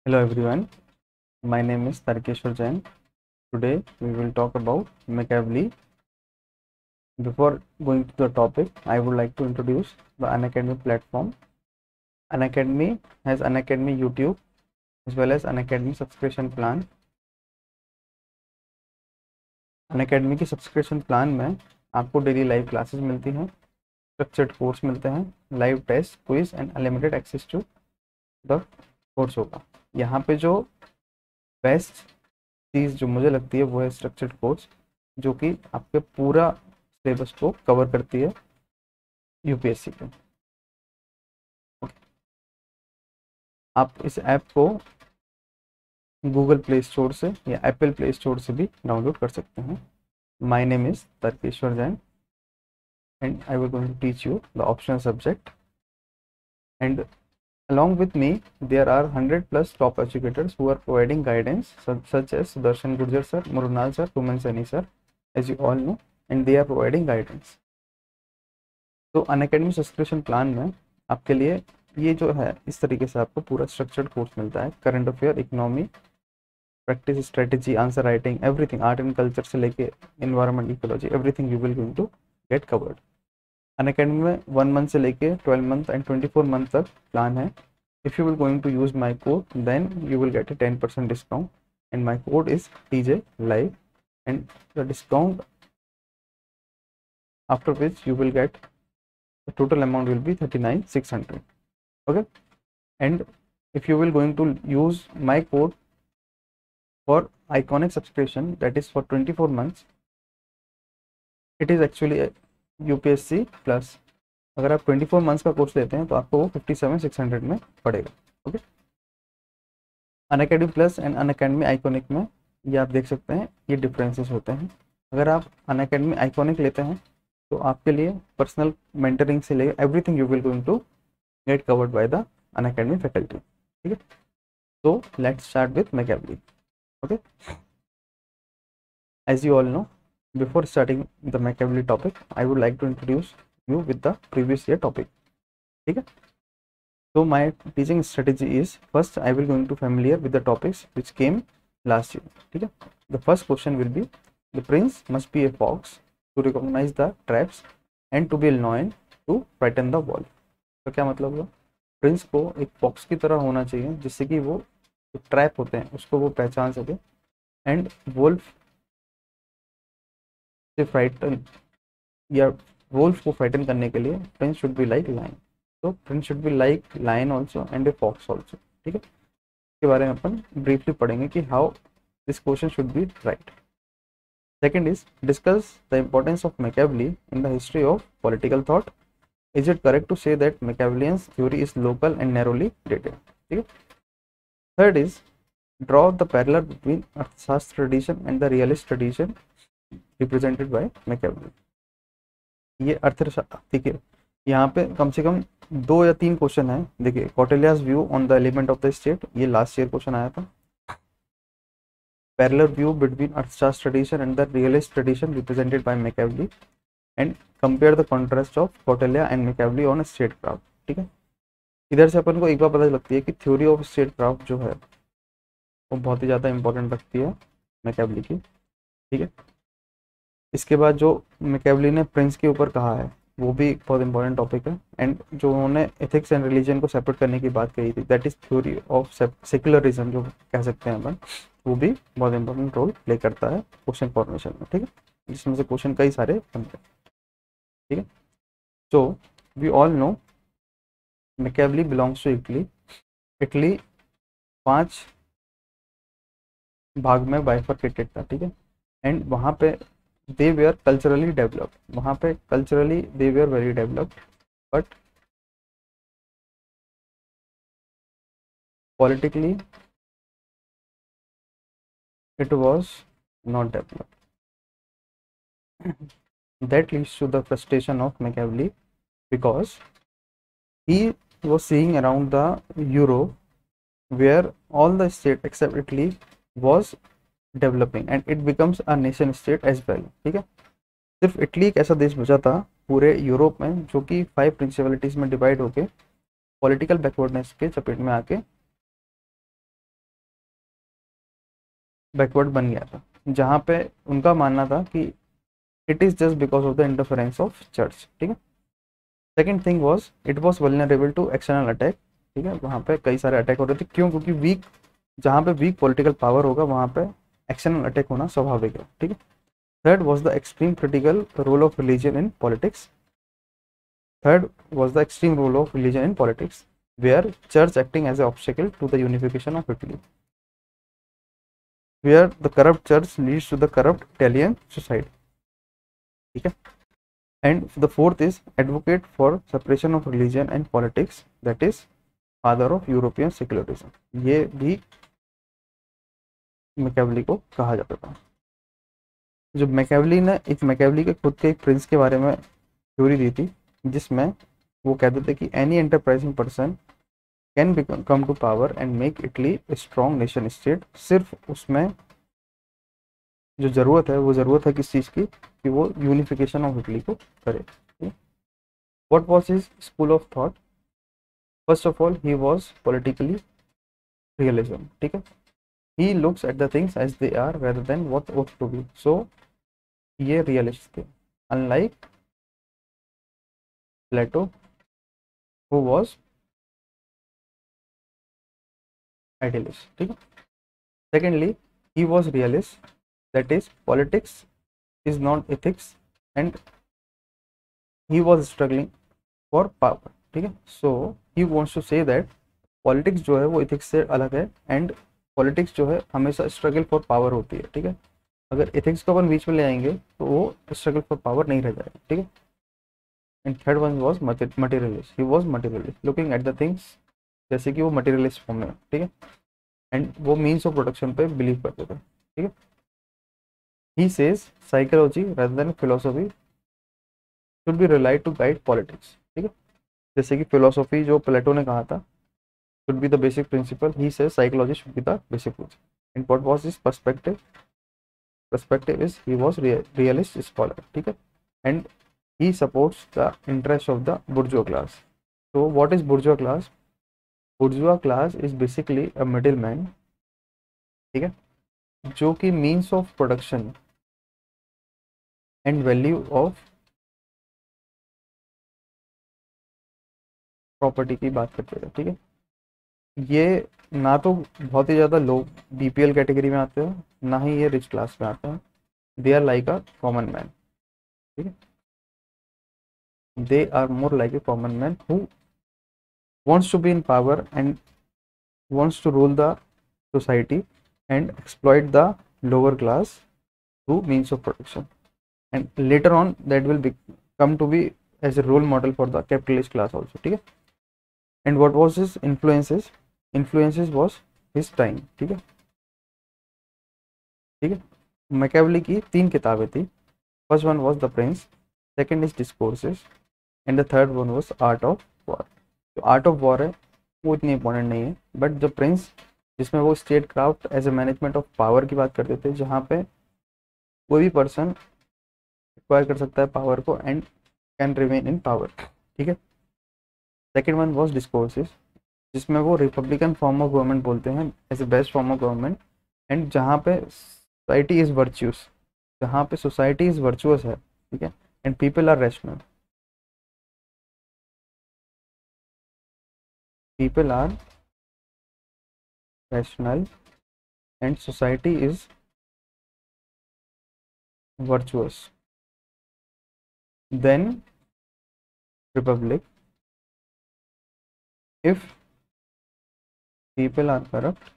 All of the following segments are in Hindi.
Hello everyone, my name is Tarkeshwar Jain. Today we will talk about Machiavelli. Before going to the topic, I would like to introduce the Unacademy platform. Unacademy has Unacademy YouTube as well as Unacademy subscription plan. Unacademy की सब्सक्रिप्शन प्लान में आपको डेली लाइव क्लासेस मिलती हैं, स्ट्रक्चर्ड कोर्स मिलते हैं, live test, quiz and unlimited access to the course होगा। यहाँ पे जो बेस्ट चीज़ जो मुझे लगती है वो है स्ट्रक्चर्ड कोर्स, जो कि आपके पूरा सिलेबस को कवर करती है यूपीएससी के। आप इस ऐप को गूगल प्ले स्टोर से या एप्पल प्ले स्टोर से भी डाउनलोड कर सकते हैं। My name is Tarkeshwar Jain and I will going to teach you the optional subject and along with me there are 100+ top educators who are providing guidance such as Sudarshan Gurjar sir, Mrunal sir, Tuman Saini sir, as you all know, and they are providing guidance. तो अनअकैडमी सब्सक्रिप्शन प्लान में आपके लिए ये जो है इस तरीके से आपको पूरा स्ट्रक्चर्ड कोर्स मिलता है। Current affair, economy, practice, strategy, answer writing, everything, art and culture से लेके environment, ecology, everything you will going to get covered. Unacademy में 1 मंथ से लेके 12 मंथ एंड 24 मंथ तक प्लान है। If you will going to use my code, then you will get a 10% discount, and my code is TJ Live, and the discount after which you will get the total amount will be 39,600. Okay, and if you will going to use my code for iconic subscription, that is for 24 months, it is actually a UPSC plus। अगर आप 24 मंथ्स का कोर्स लेते हैं तो आपको वो 57,600 में पड़ेगा। Okay, Unacademy plus and Unacademy iconic में ये आप देख सकते हैं, ये डिफरेंसेस होते हैं। अगर आप अनअकैडमी आइकॉनिक लेते हैं तो आपके लिए पर्सनल मेंटरिंग से लेकर everything you will going to get covered by the Unacademy faculty. ठीक है, तो let's start with Machiavelli. Okay, as you all know, before starting the Machiavelli topic I would like to introduce you with the previous year topic. ठीक है, so my teaching strategy is first I will going to familiar with the topics which came last year. ठीक है, the first question will be the prince must be a fox to recognize the traps and to be a lion to frighten the wolf. तो क्या मतलब हुआ? प्रिंस को एक फॉक्स की तरह होना चाहिए जिससे कि वो ट्रैप होते हैं उसको वो पहचान सके, एंड वोल्फ से फ्राइटन या वोल्फ को फ्राइटन करने के लिए prince should be like lion. तो prince should be like lion also and a fox also. ठीक है, इसके बारे में अपन ब्रीफली पढ़ेंगे कि how this question should be right. Second is discuss the importance of Machiavelli in the history of political thought. Is it correct to say that Machiavellian's theory is local and narrowly dated. ठीक है, third is draw the parallel between Arthashastra tradition and the realist tradition represented by Machiavelli. ये अर्थशास्त्र, ठीक है, यहाँ पे कम से कम 2 या 3 क्वेश्चन है। देखिए, Kautilya's view on the element of the state, ये लास्ट ईयर क्वेश्चन आया था। Parallel view between Arthashastra tradition and the realist tradition represented by Machiavelli, and compare the contrast of Kautilya and Machiavelli on state craft. ठीक है, इधर से अपन को एक बार पता लगती है कि थ्योरी ऑफ स्टेट क्राफ्ट जो है वो बहुत ही ज़्यादा इंपॉर्टेंट रखती है मैकियावेली की। ठीक है, इसके बाद जो मैकियावेली ने प्रिंस के ऊपर कहा है वो भी एक बहुत इंपॉर्टेंट टॉपिक है, एंड जो उन्होंने एथिक्स एंड रिलीजन को सेपरेट करने की बात कही थी, that is theory of secularism जो कह सकते हैं अपन, वो भी बहुत इंपॉर्टेंट रोल प्ले करता है क्वेश्चन फॉर्मेशन में। ठीक है, जिसमें से क्वेश्चन कई सारे बनते हैं। ठीक है, so we all know Machiavelli belongs to Italy. Italy 5 भाग में बाइफरकेटेड था। ठीक है, एंड वहाँ पे they were culturally developed, वहाँ पे culturally they were very developed, but politically it was not developed. That leads to the frustration of Machiavelli because he was seeing around the Europe where all the state except Italy was developing and it becomes a nation state as well. ठीक है, सिर्फ इटली एक ऐसा देश बचा था पूरे यूरोप में जो कि 5 प्रिंसिपलिटीज में डिवाइड होके पॉलिटिकल बैकवर्डनेस के चपेट में आके बैकवर्ड बन गया था, जहाँ पे उनका मानना था कि it is just because of the interference of church. ठीक है। Second thing was it was vulnerable to external attack. ठीक है, वहाँ पे कई सारे अटैक हो रहे थे। क्यों? क्योंकि वीक, जहाँ पे वीक पॉलिटिकल पावर होगा वहाँ पे एक्सटर्नल अटैक होना स्वाभाविक है। ठीक है। Third was the extreme critical role of religion in politics. Third was the extreme role of religion in politics, where church acting as a obstacle to the unification of Italy, where the corrupt church leads to the corrupt Italian society. ठीक है। And the fourth is advocate for separation of religion and politics, that is father of European secularism. ये भी मैकेवली को कहा जाता था। जो मैकेवली ने मैकेवली के खुद के एक प्रिंस के बारे में थ्योरी दी थी, जिसमें वो कहते थे कि any enterprising person can come to power and make Italy a strong nation state. सिर्फ उसमें जो ज़रूरत है वो ज़रूरत है किस चीज़ की, कि वो यूनिफिकेशन ऑफ इटली को करे। What was his school of thought? First of all he was politically realism. ठीक है। He looks at the things as they are rather than what ought to be. So ये रियलिस्ट थे, unlike Plato who was idealist. ठीक है। Secondly he was realist, that is politics is not ethics and he was struggling for power। ठीक है। so he wants to say that politics जो है वो इथिक्स से अलग है एंड पॉलिटिक्स जो है हमेशा स्ट्रगल फॉर पावर होती है। ठीक है। अगर इथिक्स को अपन बीच में ले आएंगे तो वो स्ट्रगल फॉर पावर नहीं रह जाएगा। ठीक है। And third one was materialist, he was materialist looking at the things, जैसे कि वो मटेरियलिस्ट फॉर्म में। ठीक है। एंड वो मीन्स ऑफ प्रोडक्शन पे बिलीव करते थे। ठीक है। He says psychology rather than philosophy should be relied to guide politics। ठीक है। जैसे कि philosophy जो प्लेटो ने कहा था should be the basic principle, he says psychology should be the basic principle। And what was his perspective? Perspective is he was realist scholar। ठीक है। And he supports the interest of the bourgeois class। So what is bourgeois class? Bourgeois class is basically a middleman। ठीक है, जो कि means of production and value of property की बात करते हैं। ठीक है। ये ना तो बहुत ही ज़्यादा लो बीपीएल कैटेगरी में आते हैं, ना ही ये रिच क्लास में आते हैं। They are like a common man. ठीक है। They are more like a common man who wants to be in power and wants to rule the society and exploit the lower class through means of production, and later on that will come to be as a role model for the capitalist class also। ठीक है। and what was his influences was his time। ठीक है। ठीक है। मैकेवली की 3 किताबें थी। First one was the Prince, second is discourses and the third one was art of war. जो आर्ट ऑफ वॉर है वो इतनी इंपॉर्टेंट नहीं है, बट द प्रिंस जिसमें वो statecraft as a management of power की बात करते थे, जहाँ पे कोई भी पर्सन एक्वायर कर सकता है पावर को and can remain in power. ठीक है। सेकेंड वन वॉज डिस्कोर्सेस, जिसमें वो रिपब्लिकन फॉर्म ऑफ गवर्नमेंट बोलते हैं as a best form of government, and जहाँ पे सोसाइटी इज वर्च्यूस, जहाँ पे सोसाइटी इज वर्चुअस है। ठीक है। And people are rational, people are rational and society is virtuous, then republic. If people are corrupt,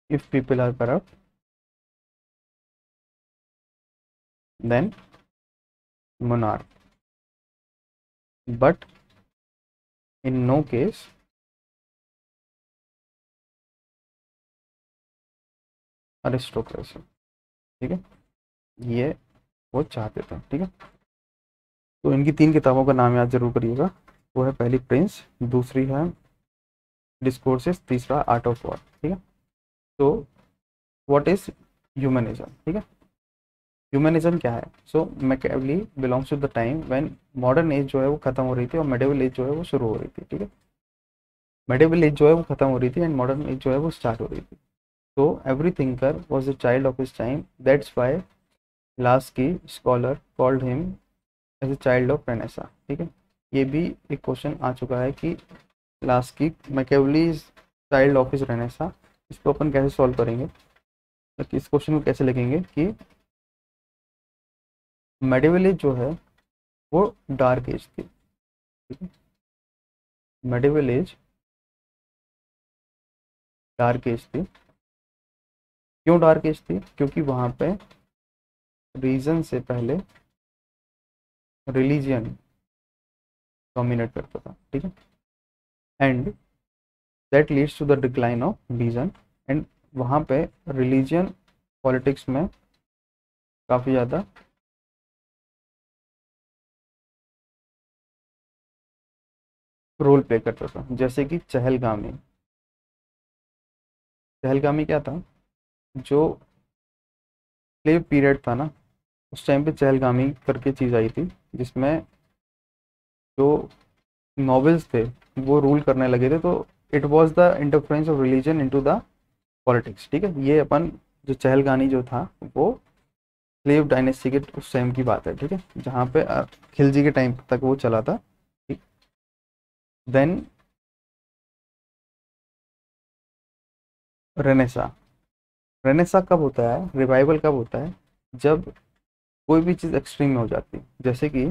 if people are corrupt, then monarch, but in no case aristocracy। ठीक है। ये वो चाहते थे। ठीक है। तो इनकी 3 किताबों का नाम याद जरूर करिएगा। वो है पहली प्रिंस, दूसरी है डिस्कोर्सेस, तीसरा आर्ट ऑफ वॉर। ठीक है। तो व्हाट इज ह्यूमनिज्म, ठीक है। ह्यूमनिज्म क्या है? So Machiavelli belongs to the time when modern age जो है वो खत्म हो रही थी और मेडिवल एज जो है वो शुरू हो रही थी, ठीक है। मेडिवल एज जो है वो खत्म हो रही थी एंड मॉडर्न एज जो है वो स्टार्ट हो रही थी। तो every thinker was the child of his time, that's why Laski scholar called him as a child of Renaissance, ठीक है। ये भी एक क्वेश्चन आ चुका है कि Laski Machiavelli is child of his Renaissance. इसको अपन कैसे सॉल्व करेंगे, तो इस क्वेश्चन को कैसे लिखेंगे कि मेडिवल एज जो है वो डार्क एज थी, ठीक है। मेडिवल एज डार्क एज थी। क्यों डार्क एज थी? क्योंकि वहां पे रीजन से पहले रिलीजियन डोमिनेट करता था, ठीक है। And that leads to the decline of reason, and वहां पे रिलीजियन पॉलिटिक्स में काफी ज्यादा रोल प्ले करता था। जैसे कि चहलगामी। चहलगामी क्या था? जो स्लेव पीरियड था ना, उस टाइम पे चहलगामी करके चीज आई थी, जिसमें जो नॉवेल्स थे वो रूल करने लगे थे। तो it was the interference of religion into the politics, ठीक है। ये अपन जो चहलगामी जो था वो स्लेव डायनेस्टी के उस टाइम की बात है, ठीक है, जहाँ पे खिलजी के टाइम तक वो चला था, ठीक। Then Renaissance. रेनेसा कब होता है, रिवाइवल कब होता है? जब कोई भी चीज़ एक्सट्रीम में हो जाती है। जैसे कि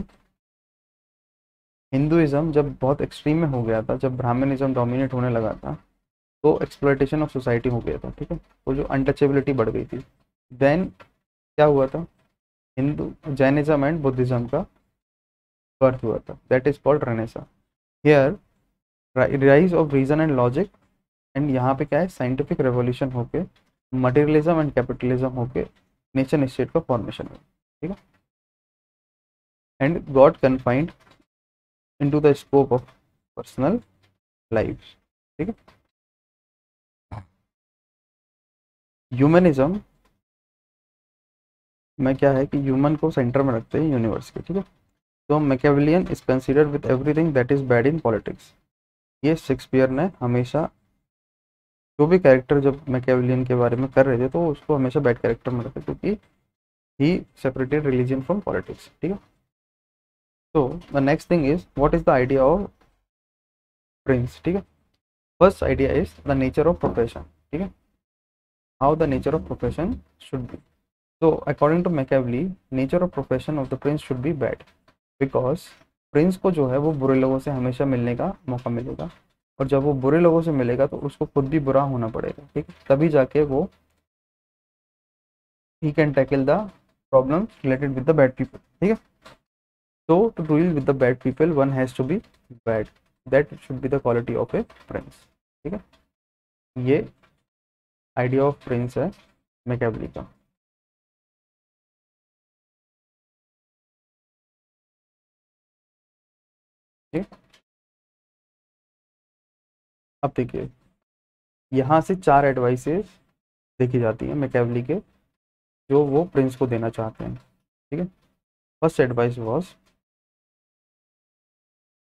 हिंदुइज्म जब बहुत एक्सट्रीम में हो गया था, जब ब्राह्मणिज्म डोमिनेट होने लगा था, तो एक्सप्लॉइटेशन ऑफ सोसाइटी हो गया था, ठीक है। वो जो अनटचेबिलिटी बढ़ गई थी। देन क्या हुआ था? हिंदू जैनिज्म एंड बुद्धिज्म का बर्थ हुआ था, that is called renaissance. Here rise of reason and logic, and यहाँ पे क्या है, साइंटिफिक रेवोल्यूशन होके मटेरियलिज्म एंड कैपिटलिज्म होके नेशन स्टेट का फॉर्मेशन हुआ, ठीक है। And god confined into the scope of personal life, ठीक है। ह्यूमनिज्म में क्या है कि ह्यूमन को सेंटर में रखते हैं यूनिवर्स के, ठीक है। तो Machiavellian is considered with everything that is bad in politics. ये शेक्सपियर ने हमेशा, जो भी कैरेक्टर जब मैकियावेलियन के बारे में कर रहे थे तो उसको हमेशा बैड कैरेक्टर में रखे, क्योंकि ही सेपरेटेड रिलीजन फ्रॉम पॉलिटिक्स, ठीक है। तो the next thing is what is the idea of Prince, ठीक है। First idea is the nature of profession, ठीक है, how the nature of profession should be. So according to Machiavelli, nature of profession of the prince should be bad because Prince को जो है वो बुरे लोगों से हमेशा मिलने का मौका मिलेगा, और जब वो बुरे लोगों से मिलेगा तो उसको खुद भी बुरा होना पड़ेगा, ठीक है, तभी जाके वो he can tackle the problem related with the bad people, ठीक है। So to deal with the bad people one has to be bad, that should be the quality of a prince, ठीक है। ये आइडिया ऑफ प्रिंस है मैकियावेली का। ठीक, अब देखिए यहाँ से चार एडवाइसेस देखी जाती हैं मैकियावेली के, जो वो प्रिंस को देना चाहते हैं, ठीक है। First advice was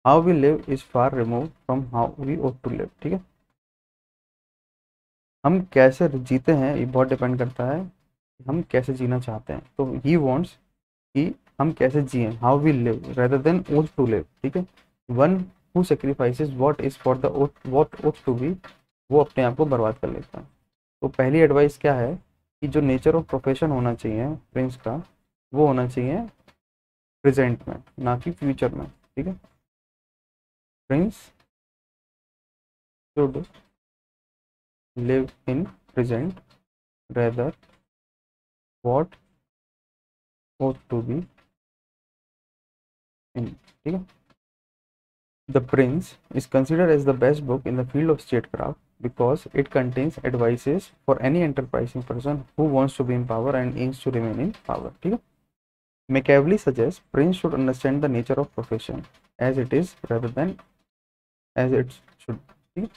how we live is far remove from how we ought to live, ठीक है। हम कैसे जीते हैं ये बहुत डिपेंड करता है कि हम कैसे जीना चाहते हैं। तो ही वांट्स कि हम कैसे जिए, how we live rather than ought to live, ठीक है। One who sacrifices what is for the what ought to be, वो अपने आप को बर्बाद कर लेता है। तो पहली एडवाइस क्या है कि जो नेचर ऑफ प्रोफेशन होना चाहिए प्रिंस का, वो होना चाहिए प्रेजेंट में, ना कि फ्यूचर में, ठीक है। Prince should live in present rather what ought to be in, ठीक है। The prince is considered as the best book in the field of statecraft because it contains advices for any enterprising person who wants to be in power and aims to remain in power, ठीक है। Machiavelli suggests prince should understand the nature of profession as it is rather than as it should, ठीक है।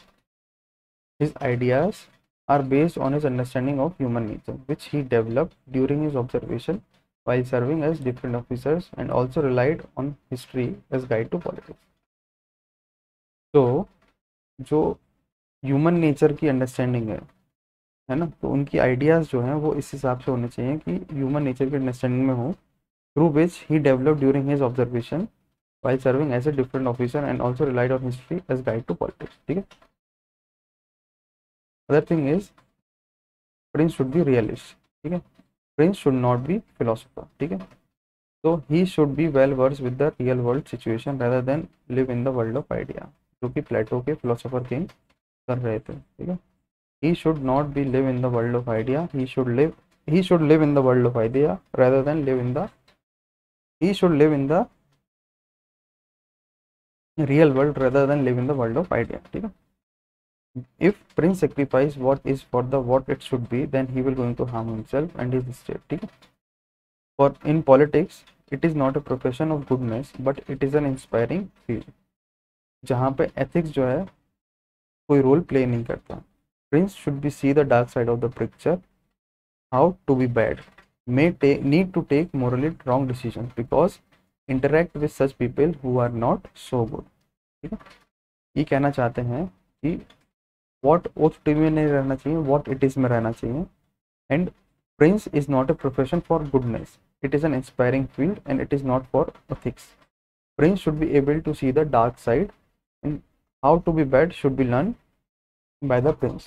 His ideas are based on his understanding of human nature, which he developed during his observation while serving as different officers, and also relied on history as guide to politics. तो जो ह्यूमन नेचर की अंडरस्टैंडिंग है ना, तो उनकी आइडियाज़ जो हैं वो इस हिसाब से होने चाहिए कि ह्यूमन नेचर की अंडरस्टैंडिंग में हो, through which he develop during his observation while serving as a different officer and also relied on history as guide to politics. ठीक है. Other thing is prince should be realist. ठीक है. Prince should not be philosopher. ठीक है. So he should be well versed with the real world situation rather than live in the world of idea, जो कि प्लेटो के philosopher किंग कर रहे थे. ठीक है. He should not be live in the world of idea. He should live in the world of idea rather than live in the he should live in the real world rather than live in the world of idea. ठीक है. If prince sacrifice what is for the what it should be, then he will going to harm himself and his state. ठीक है. For in politics it is not a profession of goodness but it is an inspiring field, जहाँ पे ethics जो है कोई रोल प्ले नहीं करता. Prince should be see the dark side of the picture, how to be bad, may need to take morally wrong decisions because interact with such people who are not so good. ठीक है. ये कहना चाहते हैं कि वॉट OTT में नहीं रहना चाहिए, वॉट इट इज में रहना चाहिए. And prince is not a profession for goodness, it is an inspiring field and it is not for ethics. Prince should be able to see the dark side and how to be bad should be learn by the prince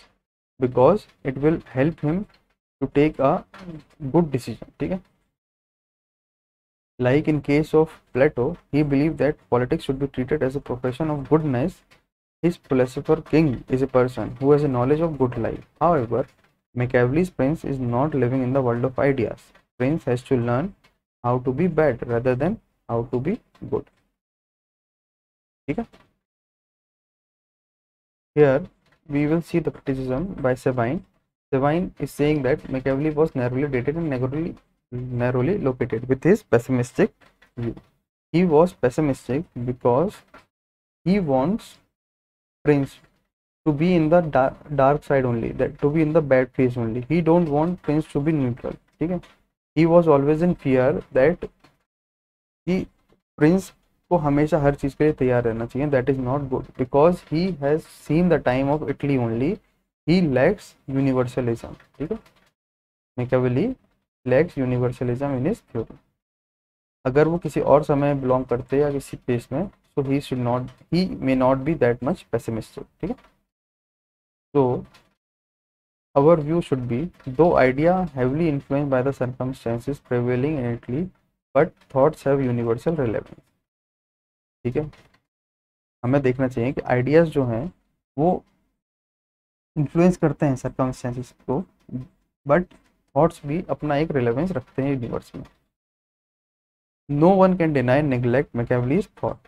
because it will help him to take a good decision. ठीक है. Like in case of Plato, he believed that politics should be treated as a profession of goodness. His philosopher king is a person who has a knowledge of good life. However, Machiavelli's prince is not living in the world of ideas. Prince has to learn how to be bad rather than how to be good. ठीक है. Here we will see the criticism by Sabine. Sabine is saying that Machiavelli was narrowly dated and narrowly located with his pessimistic view. He was pessimistic because he wants Prince to be in the dark side only, that to be in the bad phase only. He don't want Prince to be neutral. ठीक है. He was always in fear that कि Prince को हमेशा हर चीज के लिए तैयार रहना चाहिए. That is not good because he has seen the time of Italy only. He lacks universalism. ठीक है. Machiavelli lacks universalism in his theory. अगर वो किसी और समय बिलोंग करते या किसी पेस में, so he may not be that much pessimistic. ठीक है. So our view should be, though idea heavily influenced by the circumstances prevailing in Italy, but thoughts have universal relevance. ठीक है. हमें देखना चाहिए कि आइडियाज जो हैं वो इन्फ्लुएंस करते हैं सर्कमस्टेंसेस को, बट थॉट्स भी अपना एक रिलेवेंस रखते हैं यूनिवर्स में. No one can deny neglect Machiavelli's thought.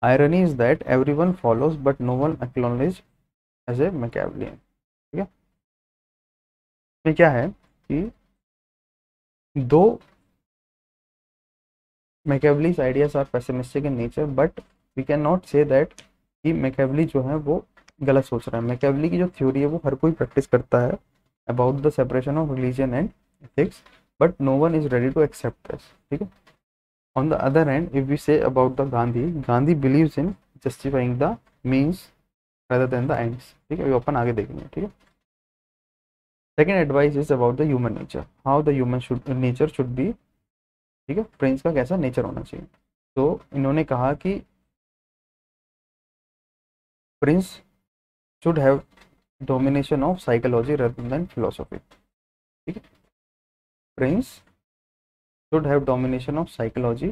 Irony is that everyone follows but no one acknowledges as a Machiavellian. ठीक है. ये क्या है कि दो Machiavelli's ideas are pessimistic in nature, but we cannot say that कि Machiavelli जो है वो गलत सोच रहा है. Machiavelli की जो थ्योरी है वो हर कोई प्रैक्टिस करता है about the separation of religion and ethics, but no one is ready to accept this. ठीक है. On the other hand, if we say about the Gandhi believes in justifying the means rather than the ends. ठीक है. ये अपन आगे देखेंगे. ठीक है. Second advice is about the human nature, how the human nature should be. ठीक है. प्रिंस का कैसा नेचर होना चाहिए. तो इन्होंने कहा कि Prince should have domination of psychology rather than philosophy. ठीक है. Prince should have domination of psychology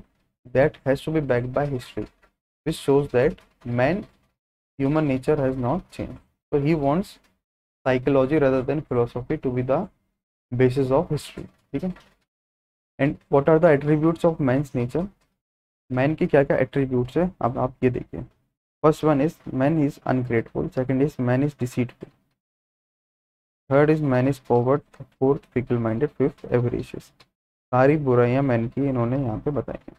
that has to be backed by history, which shows that human nature has not changed. So he wants psychology rather than philosophy to be the basis of history. ठीक है. And what are the attributes of man's nature? Man की क्या क्या attributes है, अब आप ये देखिए. First one is man is ungrateful. Second is man is deceitful. Third is man is forward. Fourth fickle-minded. Fifth avaricious. सारी बुराइयां मैन की इन्होंने यहाँ पे बताई हैं.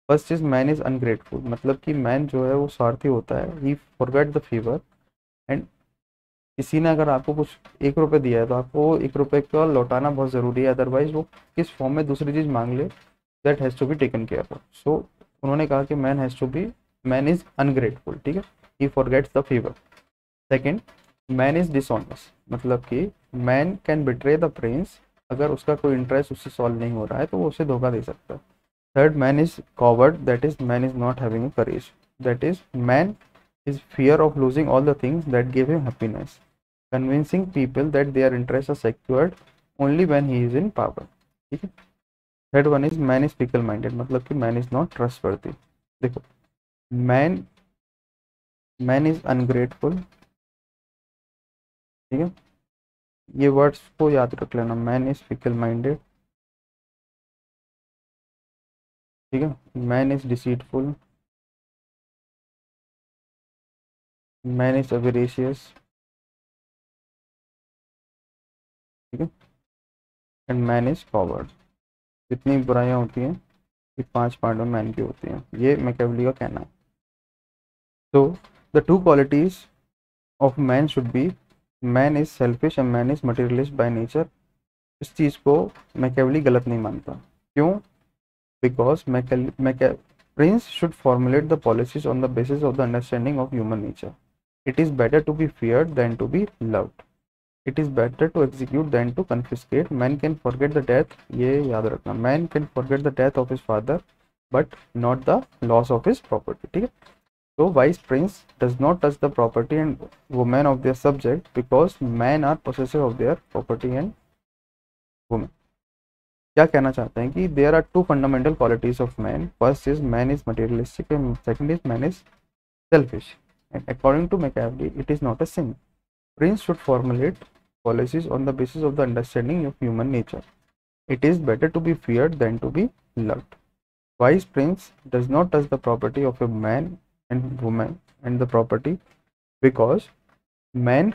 First is man is ungrateful, मतलब कि मैन जो है वो स्वार्थी होता है. ही फॉरगेट द फीवर एंड किसी ने अगर आपको कुछ 1 रुपये दिया है तो आपको 1 रुपये का लौटाना बहुत ज़रूरी है, अदरवाइज वो किस फॉर्म में दूसरी चीज़ मांग ले, that has to be taken care of. So उन्होंने कहा कि मैन इज अनग्रेटफुल, ठीक है, he forgets the favour. Second, man is dishonest, मतलब कि man can betray the prince, अगर उसका कोई इंटरेस्ट उससे सॉल्व नहीं हो रहा है तो वो उसे धोखा दे सकता है। Third, man is coward, that is man is not having courage, that is man is fear of losing all the things that give him happiness, convincing people that their interest are secured only when he is in power, ठीक है। Third one is man is fickle minded, मतलब कि मैन इज नॉट ट्रस्टवर्दी। देखो, मैन मैन इज अनग्रेटफुल, ठीक है, ये वर्ड्स को याद रख लेना, मैन इज फिकल माइंडेड, ठीक है, man is deceitful, man is avaricious, ठीक है, एंड मैन इज कॉवर्ड। जितनी बुराइयां होती हैं ये 5 पार्ट में मैन की होती हैं, ये मैकियावेली का कहना है। तो the two qualities of man should be, man is selfish and man is materialist by nature. इस चीज़ को मैकियावेली गलत नहीं मानता। क्यों? Because prince should formulate the policies on the basis of the understanding of human nature. It is better to be feared than to be loved. It is better to execute than to confiscate. Man can forget the death, ये याद रखना, man can forget the death of his father but not the loss of his property, ठीक है। So vice prince does not touch the property and women of their subject because men are possessor of their property and women. क्या कहना चाहते हैं कि there are two fundamental qualities of man. First is man is materialistic and second is man is selfish. And according to Machiavelli, it is not a sin. Prince should formulate policies on the basis of the understanding of human nature. It is better to be feared than to be loved. Wise prince does not touch the property of a man and woman and the property because men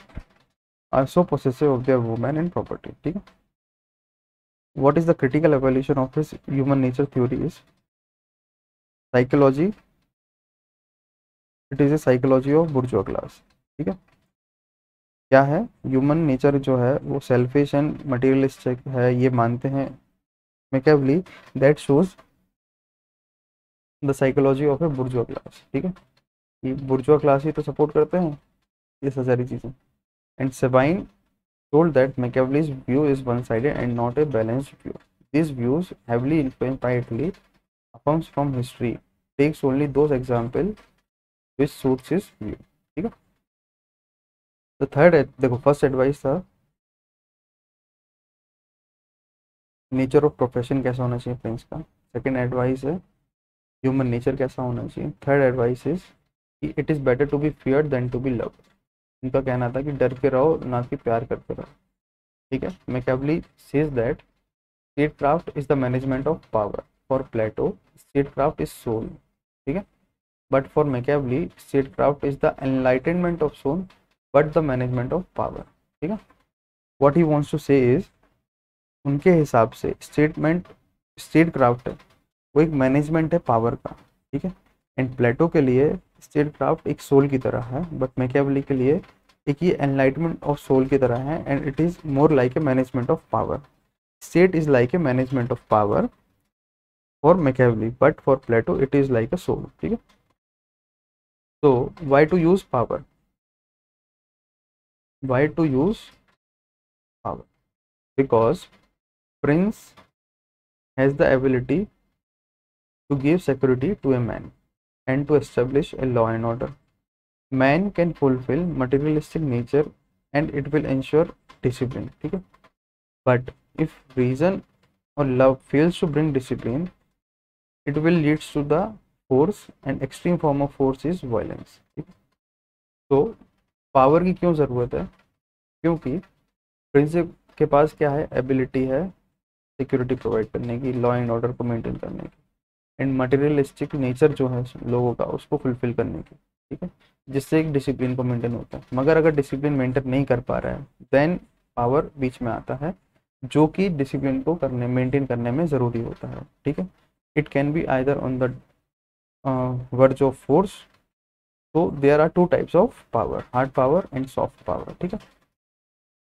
are so possessive of their woman and property, ठीक है। What is the critical evaluation of his human nature theory is psychology, it is a psychology of bourgeois class, ठीक है। क्या है, ह्यूमन नेचर जो है वो सेल्फिश एंड मटेरियलिस्टिक है, ये मानते हैं Machiavelli, that shows the psychology of A बुर्जुआ class, ठीक है। ये बुर्जुआ क्लास ही तो सपोर्ट करते हैं ये सारी चीज़ें। And Sabine told that Machiavelli's view is one-sided and not a balanced view. These views, heavily influenced by Italy, affirms from history, takes only those examples which suits his view, ठीक है। तो थर्ड, देखो फर्स्ट एडवाइस था नेचर ऑफ प्रोफेशन कैसा होना चाहिए प्रिंस का। सेकंड एडवाइस है ह्यूमन नेचर कैसा होना चाहिए। थर्ड एडवाइस इज कि it is better to be feared than to be loved. उनका कहना था कि डर के रहो ना कि प्यार करते रहो, ठीक है। Machiavelli says that statecraft is the management of power. For Plato, statecraft is soul, ठीक है। But for Machiavelli, statecraft is the enlightenment of soul, but the management of power, ठीक है। What he wants to say is, उनके हिसाब से statecraft है वो एक मैनेजमेंट है पावर का, ठीक है। एंड प्लेटो के लिए statecraft एक सोल की तरह है, बट मैकियावेली के लिए एक ये एनलाइटमेंट ऑफ सोल की तरह है, and it is more like A management of power. State is like a management of power for Machiavelli, but for Plato it is like a soul, ठीक है। So why to use power? Why to use power? Because prince has the ability to give security to a man and to establish a law and order. Man can fulfill materialistic nature and it will ensure discipline, ठीक है। But if reason or love fails to bring discipline, it will lead to the force, and extreme form of force is violence, ठीक है। तो पावर की क्यों ज़रूरत है? क्योंकि प्रिंसिप के पास क्या है, एबिलिटी है सिक्योरिटी प्रोवाइड करने की, लॉ एंड ऑर्डर को मेंटेन करने की, एंड मटेरियलिस्टिक नेचर जो है लोगों का उसको फुलफिल करने की, ठीक है, जिससे एक डिसिप्लिन को मेंटेन होता है। मगर अगर डिसिप्लिन मेंटेन नहीं कर पा रहा है देन पावर बीच में आता है, जो कि डिसिप्लिन को करने मेंटेन करने में ज़रूरी होता है, ठीक है। It can be either on the verge of force. तो there are two types of power, hard power and soft power, ठीक है।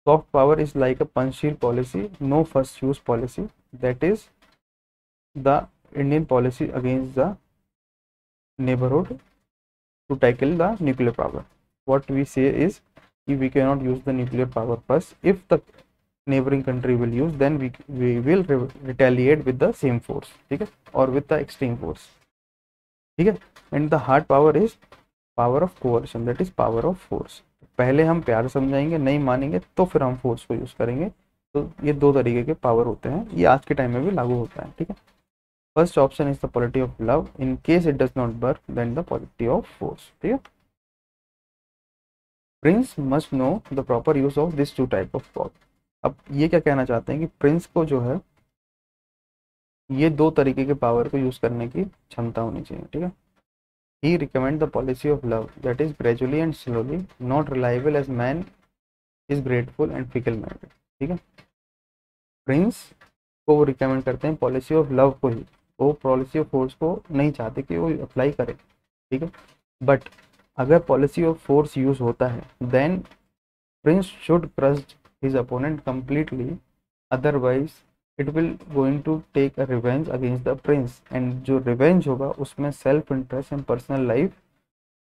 Soft power is like a Panchsheel policy, no first use policy. That is the Indian policy against the neighborhood to tackle the nuclear power. What we say is, if we cannot use the nuclear power first, if the neighboring country will use, then we will retaliate with the same force, ठीक है, or with the extreme force, ठीक है. And the hard power is power of coercion, that is power of force. पहले हम प्यार समझाएंगे, नहीं मानेंगे तो फिर हम फोर्स को यूज करेंगे. तो ये दो तरीके के पावर होते हैं, ये आज के टाइम में भी लागू होता है, ठीक है. First option is the polity of love, in case it does not work then the polity of force, ठीक है. Prince must know the proper use of this two type of power. अब ये क्या कहना चाहते हैं कि प्रिंस को जो है ये दो तरीके के पावर को यूज करने की क्षमता होनी चाहिए, ठीक है. He recommend the policy of love, that is gradually and slowly, not reliable as man is grateful and fickle minded, ठीक है. प्रिंस को वो रिकमेंड करते हैं पॉलिसी ऑफ लव को ही, वो पॉलिसी ऑफ फोर्स को नहीं चाहते कि वो अप्लाई करे, ठीक है. बट अगर पॉलिसी ऑफ फोर्स यूज होता है then prince should crush his opponent completely, otherwise it will going to take a revenge against the prince. And जो रिवेंज होगा उसमें self interest and personal life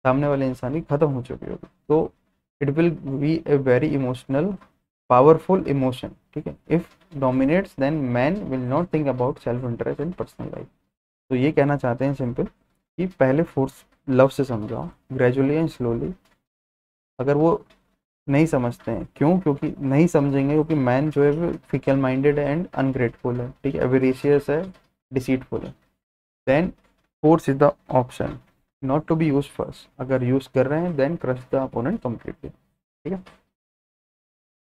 सामने वाले इंसान की खत्म हो चुकी होगी. तो it will be a very emotional powerful emotion, ठीक है. If dominates then man will not think about self interest and personal life. तो ये कहना चाहते हैं सिंपल कि पहले फोर्स लव से समझाओ, ग्रेजुअली एंड स्लोली. अगर वो नहीं समझते हैं, क्यों? क्योंकि नहीं समझेंगे क्योंकि मैन जो है वो फिकल माइंडेड है एंड अनग्रेटफुल है, ठीक है, एवेरेशियस है, डिसीटफुल है. Then force is the option not to be use first. अगर यूज कर रहे हैं then crush the opponent completely, ठीक है.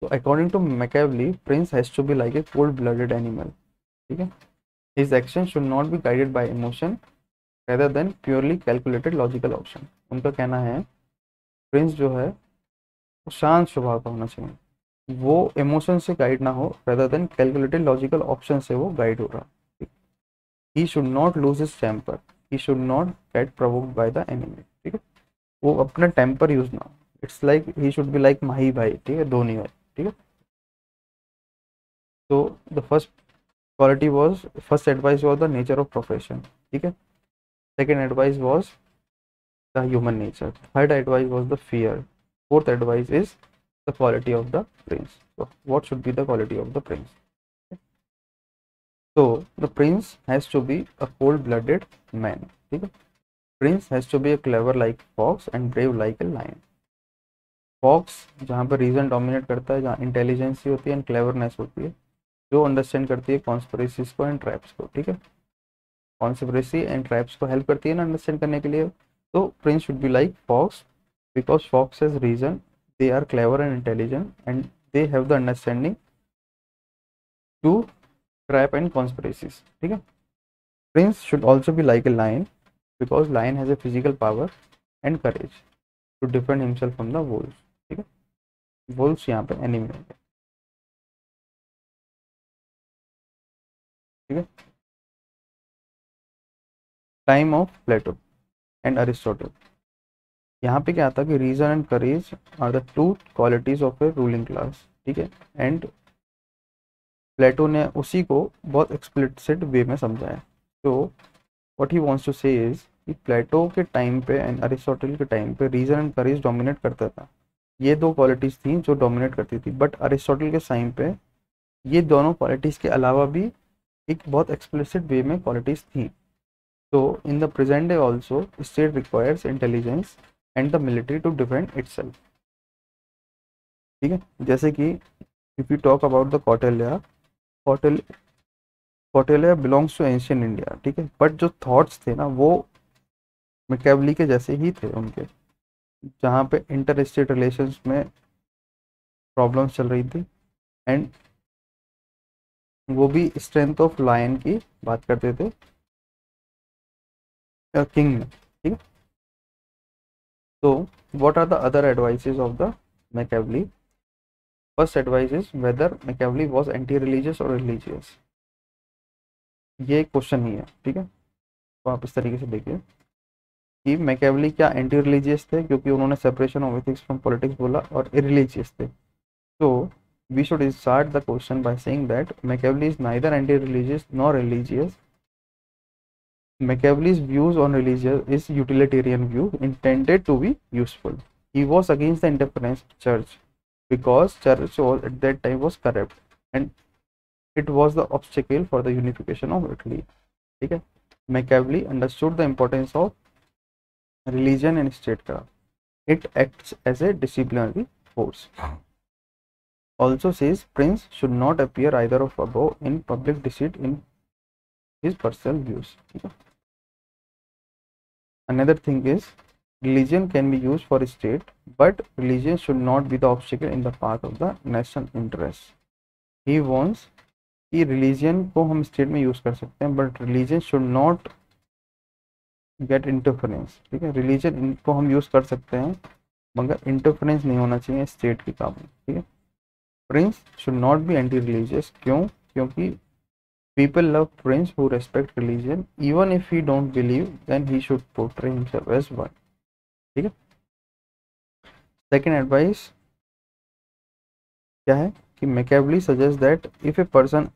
तो according to Machiavelli prince has to be like a cold blooded animal, ठीक है. His action should not be guided by emotion rather than purely calculated logical option. उनका कहना है प्रिंस जो है शांत स्वभाव का होना चाहिए, वो इमोशन से गाइड ना हो, rather than calculated logical option से वो गाइड हो रहा. He should not lose his temper, he should not get provoked by the enemy, ठीक है. वो अपना टेम्पर यूज ना, it's like he should be like Mahi भाई, ठीक है, धोनी भाई, ठीक है. तो the first quality was, first advice was the nature of profession, ठीक है. Second advice was the human nature. Third advice was the fear. Fourth advice is the quality of the prince. So what should be the quality of the prince? So the prince has to be a cold-blooded man. ठीक है. Prince has to be a clever like fox and brave like a lion. Fox जहाँ पर रीजन डोमिनेट करता है, जहाँ इंटेलिजेंस होती है एंड क्लेवरनेस होती है, जो अंडरस्टैंड करती है कॉन्स्पिरेसीज को एंड ट्रैप्स को, ठीक है. कॉन्स्पिरेसी एंड ट्रैप्स को हेल्प करती है ना अंडरस्टैंड करने के लिए. तो prince should be like fox because fox has reason, they are clever and intelligent and they have the understanding to trap and conspiracies, ठीक है. Prince should also be like a lion because lion has a physical power and courage to defend himself from the wolves, ठीक है. wolves यहाँ पे enemy है, ठीक है. Time of Plato and Aristotle. यहाँ पे क्या आता है कि reason and courage are the two qualities of a ruling class, ठीक है. एंड प्लेटो ने उसी को बहुत एक्सप्लिसिट वे में समझाया. तो what he wants to say is कि प्लेटो के टाइम पे एंड अरिस्टोटल के टाइम पे रीजन एंड करेज डोमिनेट करता था. ये दो क्वालिटीज थी जो डोमिनेट करती थी. बट अरिस्टोटल के टाइम पे ये दोनों क्वालिटीज के अलावा भी एक बहुत एक्सप्लिसिट वे में क्वालिटीज थी. तो in the present day also state requires intelligence and the military to defend itself, ठीक है. जैसे कि if you talk about the Kautilya, Kautilya belongs to ancient India, ठीक है. बट जो थॉट्स थे ना वो मैकियावेली के जैसे ही थे उनके, जहाँ पे इंटर स्टेट रिलेशंस में प्रॉब्लम्स चल रही थी एंड वो भी स्ट्रेंथ ऑफ लायन की बात करते थे किंग में, ठीक है. So what are the other advices of the Machiavelli? First advice is whether Machiavelli was anti-religious or religious. ये क्वेश्चन ही है, ठीक है. तो आप इस तरीके से देखिए कि मैकियावेली क्या एंटी रिलीजियस थे, क्योंकि उन्होंने separation of ethics from politics बोला, और इरिलीजियस थे. तो we should start the question by saying that Machiavelli is neither anti-religious nor religious. Machiavelli's views on religion is utilitarian view intended to be useful. He was against the independent church because church was, at that time was corrupt and it was the obstacle for the unification of Italy. Okay? Machiavelli understood the importance of religion and statecraft. It acts as a disciplinary force. Also says prince should not appear either of above in public deceit in his personal views. Okay? Another thing is religion can be used for state, but religion should not be the obstacle in the path of the national interest. He wants कि रिलीजन को हम स्टेट में यूज कर सकते हैं but religion should not gate interference. ठीक है, रिलीजन को हम यूज कर सकते हैं मगर इंटरफेरेंस नहीं होना चाहिए स्टेट के काम में. ठीक है, prince should not be anti religious. क्यों? क्योंकि people love prince who respect religion even if he don't believe then he should portray himself as one. ठीक है. सेकेंड एडवाइस क्या है कि Machiavelli suggest that if a person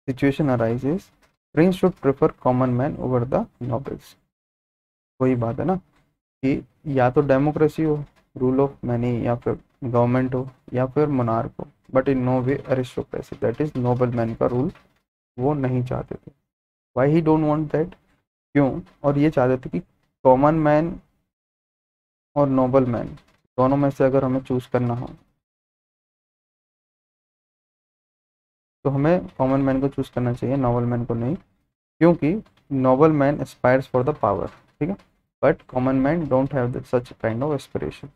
situation arises, prince should prefer common man over the nobles. वही बात है ना कि या तो डेमोक्रेसी हो, रूल ऑफ मैनी, या फिर गवर्नमेंट हो, या फिर मोनार्क हो, but in no way aristocracy, that is noble man का रूल वो नहीं चाहते थे. Why he don't want that? क्यों? और ये चाहते थे कि कॉमन मैन और नोबल मैन दोनों में से अगर हमें चूज करना हो तो हमें कॉमन मैन को चूज करना चाहिए, नोबल मैन को नहीं. क्योंकि noble man aspires for the power. ठीक है, but common man don't have such kind of aspiration.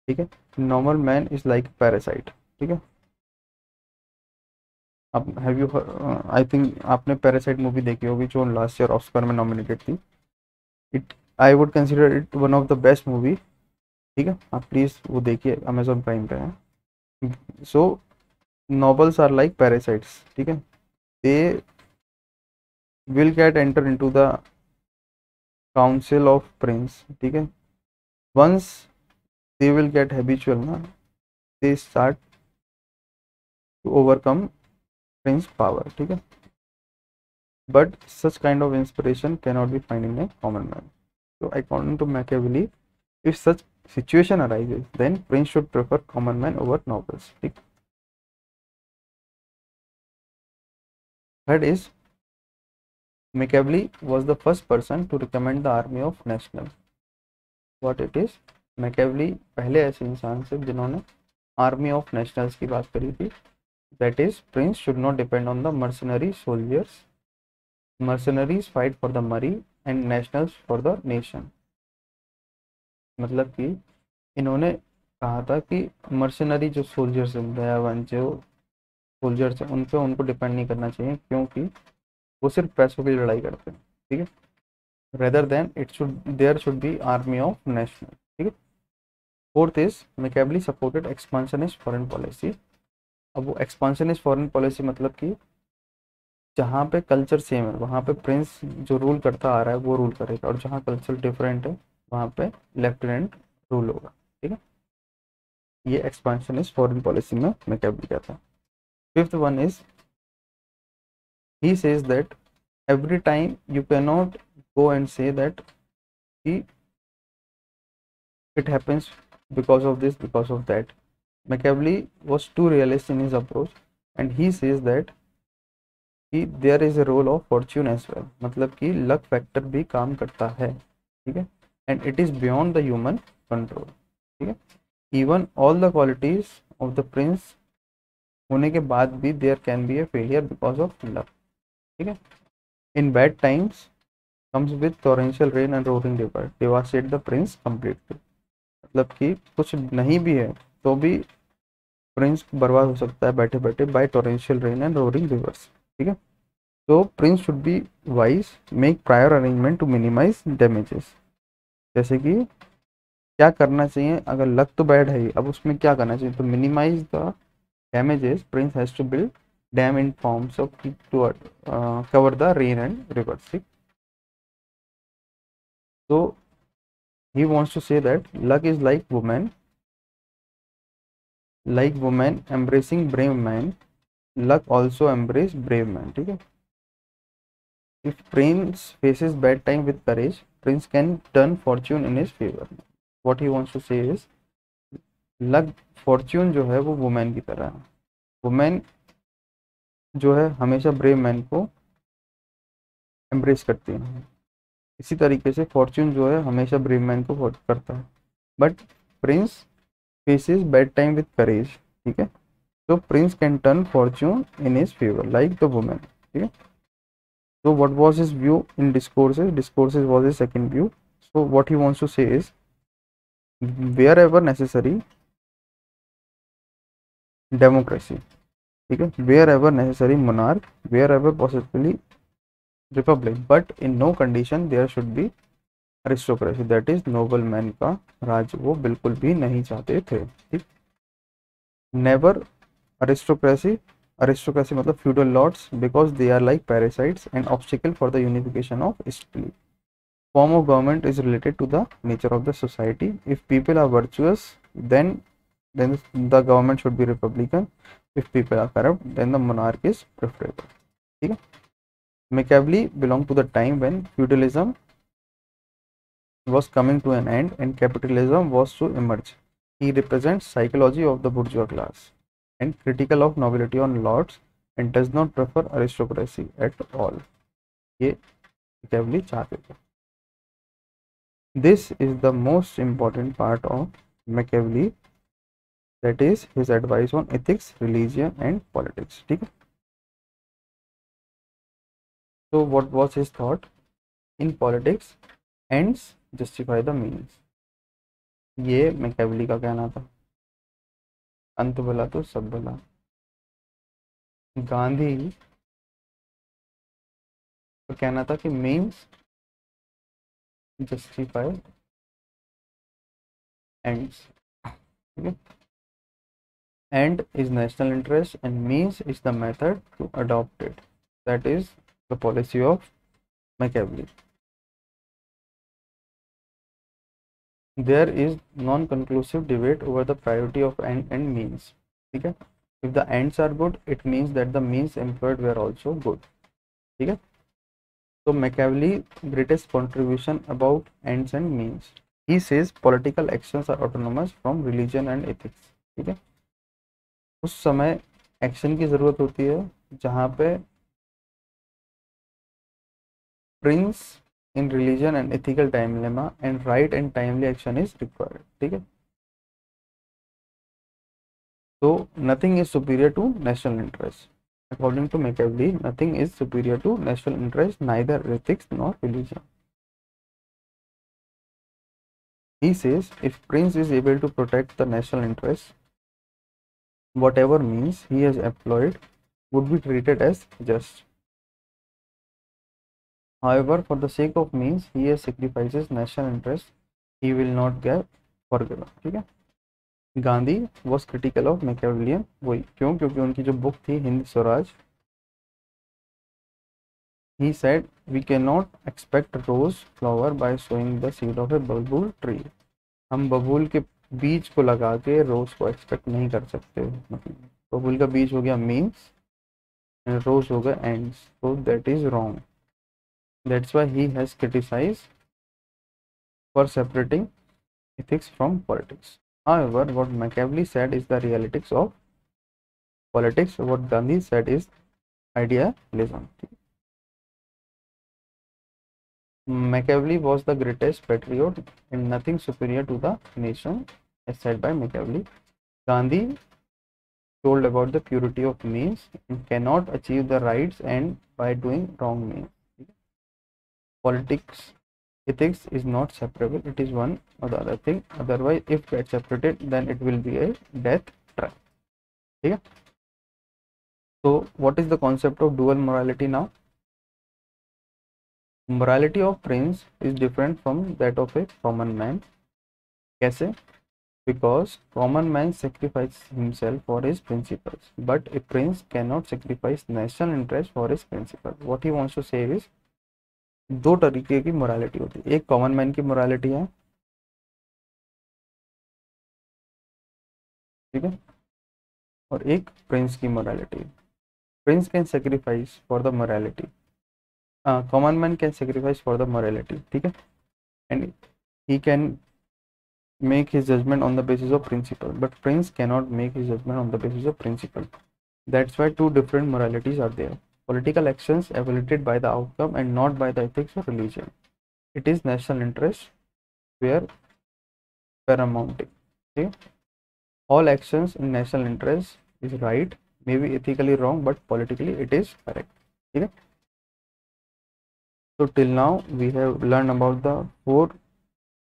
ठीक है, normal man is like parasite. ठीक है, अब हैव यू, आई थिंक आपने पैरासाइट मूवी देखी होगी जो लास्ट ईयर ऑस्कर में नॉमिनेटेड थी. It I would consider it one of the best movie. ठीक है, आप प्लीज़ वो देखिए, अमेजोन प्राइम पे है. सो novels are like parasites. ठीक है, they will get enter into the council of prince. ठीक है, once they will get habitual ना, they start to overcome prince power. ठीक है, but such kind of inspiration cannot be found in a common man. So according to Machiavelli, if such situation arises, then prince should prefer common man over nobles. ठीक. Third is Machiavelli was the first person to recommend the army of national. What it is? Machiavelli पहले ऐसे इंसान से जिन्होंने आर्मी ऑफ नेशनल्स की बात करी थी. That is, prince should not depend on the mercenary soldiers. Mercenaries fight for the money and nationals for the nation. मतलब कि इन्होंने कहा था कि मर्सनरी जो सोल्जर्स हैं, दयावान जो सोल्जर्स हैं, उन पे उनको डिपेंड नहीं करना चाहिए क्योंकि वो सिर्फ पैसों की लड़ाई करते हैं. ठीक है, rather than it should there should be army of national. ठीक है. Fourth is Machiavelli supported expansionist foreign policy. अब वो एक्सपांशनिस्ट फॉरेन पॉलिसी मतलब कि जहाँ पे कल्चर सेम है वहाँ पे प्रिंस जो रूल करता आ रहा है वो रूल करेगा, और जहाँ कल्चर डिफरेंट है वहाँ पे लेफ्टिनेंट रूल होगा. ठीक है, ये एक्सपांशनिस्ट फॉरेन पॉलिसी में मैकियावेली कहता है. Fifth one is he says that every time you cannot go and say that he it happens because of this, because of that. Machiavelli was too realist in his approach and he says that कि there is a role of fortune as well. मतलब कि luck factor भी काम करता है. ठीक है, and it is beyond the human control. ठीक है, even all the qualities of the prince होने के बाद भी there can be a failure because of luck. ठीक है, in bad times comes with torrential rain and roaring river devastate the prince completely. मतलब कि कुछ नहीं भी है तो भी प्रिंस बर्बाद हो सकता है बैठे बैठे by torrential rain and roaring rivers. ठीक है, तो prince should be wise, make prior arrangement to minimize damages. जैसे कि क्या करना चाहिए अगर लक तो बैड है, अब उसमें क्या करना चाहिए? तो minimize the damages, prince has to build dam in forms of to cover the rain and rivers. So he wants to say that luck is like woman, like women embracing brave man, luck also embrace brave man, ठीक है। If prince faces bad time with courage, prince can turn fortune in his favour. What he wants to say is, luck, fortune जो है वो वुमेन की तरह है। वुमेन जो है हमेशा ब्रेव मैन को एम्ब्रेस करती है, इसी तरीके से फॉर्च्यून जो है हमेशा ब्रेव मैन को vote करता है। But Prince faces bad time with करेज, ठीक है। तो Prince can turn fortune in his favour like the women, ठीक है। So what was his view in discourses? Discourses was his second view. So what he wants to say is, wherever necessary, democracy, ठीक है, wherever necessary, monarch, wherever possibly, republic, but in no condition there should be aristocracy, that is nobleman का राज वो बिल्कुल भी नहीं चाहते थे, ठीक। never aristocracy, aristocracy मतलब feudal lords, because they are like parasites and obstacle for the unification of Italy. Form of government is related to the nature of the society. If people are virtuous, then the government should be republican. If people are corrupt, then the monarch is preferable, ठीक है। Machiavelli belonged to the time when feudalism was coming to an end and capitalism was to emerge. He represents psychology of the bourgeois class and critical of nobility on lords and does not prefer aristocracy at all. ये Machiavelli चाहते थे। This is the most important part of Machiavelli, that is his advice on ethics, religion and politics, ठीक है। So what was his thought? In politics, ends justify the means. ये मैकियावेली का कहना था। अंत भला तो सब भला। गांधी का कहना था कि means justify ends, ठीक है। End is national interest and means is the method to adopt it. That is the policy of Machiavelli. There is non-conclusive debate over the priority of end and means, ठीक है। If the ends are good, it means that the means employed were also good, ठीक है। So Machiavelli greatest contribution about ends and means. He says political actions are autonomous from religion and ethics, ठीक है। उस समय एक्शन की जरूरत होती है जहाँ पे Prince in religion and ethical dilemma and right and timely action is required, ठीक है। So nothing is superior to national interest. According to Machiavelli, nothing is superior to national interest, neither ethics nor religion. He says if prince is able to protect the national interest, whatever means he has employed would be treated as just. However, for the sake of means he has sacrifices national interest, he will not get forgiven, ठीक है। Gandhi was critical of Machiavellian, वही क्यों, क्योंकि उनकी जो बुक थी Hind Swaraj, he said we can not expect rose flower by sowing the seed of a babool tree. हम बबूल के बीज को लगा के रोज को एक्सपेक्ट नहीं कर सकते, मतलब बबूल का बीज हो गया मीन्स एंड रोज हो गया ends, so that is wrong. That's why he has criticized for separating ethics from politics. However, what Machiavelli said is the realities of politics. What Gandhi said is idealism. Machiavelli was the greatest patriot and nothing superior to the nation, as said by Machiavelli. Gandhi told about the purity of means and cannot achieve the rights end by doing wrong means. Politics, ethics is not separable, it is one or the other thing. Otherwise, if get separated, then it will be a death trap. Okay? So, what is the concept of dual morality now? Morality of prince is different from that of a common man. कैसे? Because common man sacrifices himself for his principles, but a prince cannot sacrifice national interest for his principle. What he wants to say is, दो तरीके की मोरालिटी होती है। एक कॉमन मैन की मोरालिटी है, ठीक है, और एक प्रिंस की morality. Prince can sacrifice for the morality, common man can sacrifice for the morality, ठीक है, and he can make his judgment on the basis of principle, but prince cannot make his judgment on the basis of principle. That's why two different moralities are there. Political actions evaluated by the outcome and not by the ethics or religion. It is national interest where paramounting. Okay? All actions in national interest is right, maybe ethically wrong, but politically it is correct. Okay? So till now we have learned about the four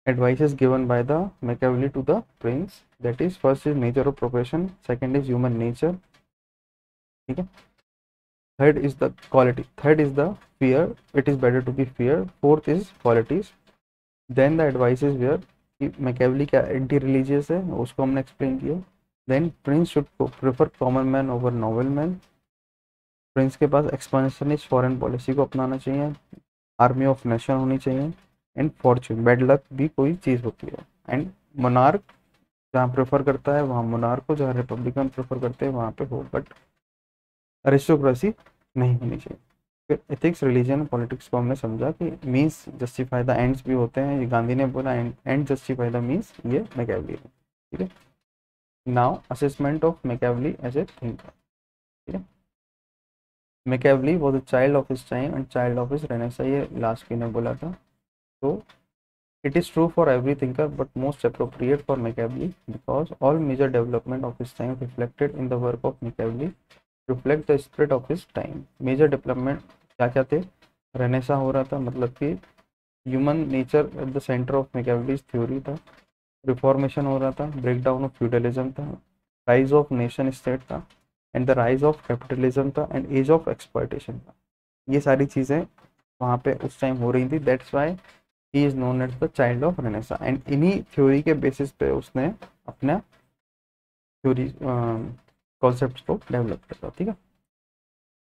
advices given by the Machiavelli to the prince. That is, first is nature of profession, second is human nature, okay? Third is the quality, third is the fear, it is better to be feared, fourth is qualities. Then the advices were कि Machiavelli क्या एंटी रिलीजियस है उसको हमने एक्सप्लेन किया. Then prince should prefer common man over noble man. Prince के पास एक्सपेंशनिस्ट फॉरेन पॉलिसी को अपनाना चाहिए, आर्मी ऑफ नेशन होनी चाहिए, एंड फॉर्चून बैड लक भी कोई चीज़ होती है, एंड मोनार्क जहाँ प्रेफर करता है वहाँ मोनार्क को, जहाँ रिपब्लिकन प्रेफर करते हैं वहाँ पे हो, बट अरिस्टोक्रेसी नहीं होनी चाहिए. फिर एथिक्स, रिलीजन, पॉलिटिक्स को हमने समझा कि मीन्स जस्टिफाई द एंड्स भी होते हैं, ये गांधी ने बोला, एंड जस्टिफाई द मीन्स, ये मैकियावेली है. ठीक है. Now assessment of Machiavelli as a thinker. ठीक है. Machiavelli was a child of his time and child of his renaissance, ये लास्ट की ने बोला था. तो it is true for every thinker but most appropriate for Machiavelli because all major development of his time reflected in the work of Machiavelli reflect the spirit of his time. Major development क्या क्या थे? रेनेसा हो रहा था, मतलब कि human nature at the centre of Machiavelli's theory था. रिफॉर्मेशन हो रहा था, ब्रेक डाउन ऑफ फ्यूडलिज्म था, राइज ऑफ नेशन स्टेट था, and the rise of capitalism था, एंड एज ऑफ एक्सप्लॉयटेशन था. ये सारी चीज़ें वहाँ पे उस टाइम हो रही थी. That's why he is known as the child of renaissance. And इन्हीं थ्योरी के बेसिस पे उसने अपना थ्योरी कॉन्सेप्ट को डेवलप किया. ठीक है.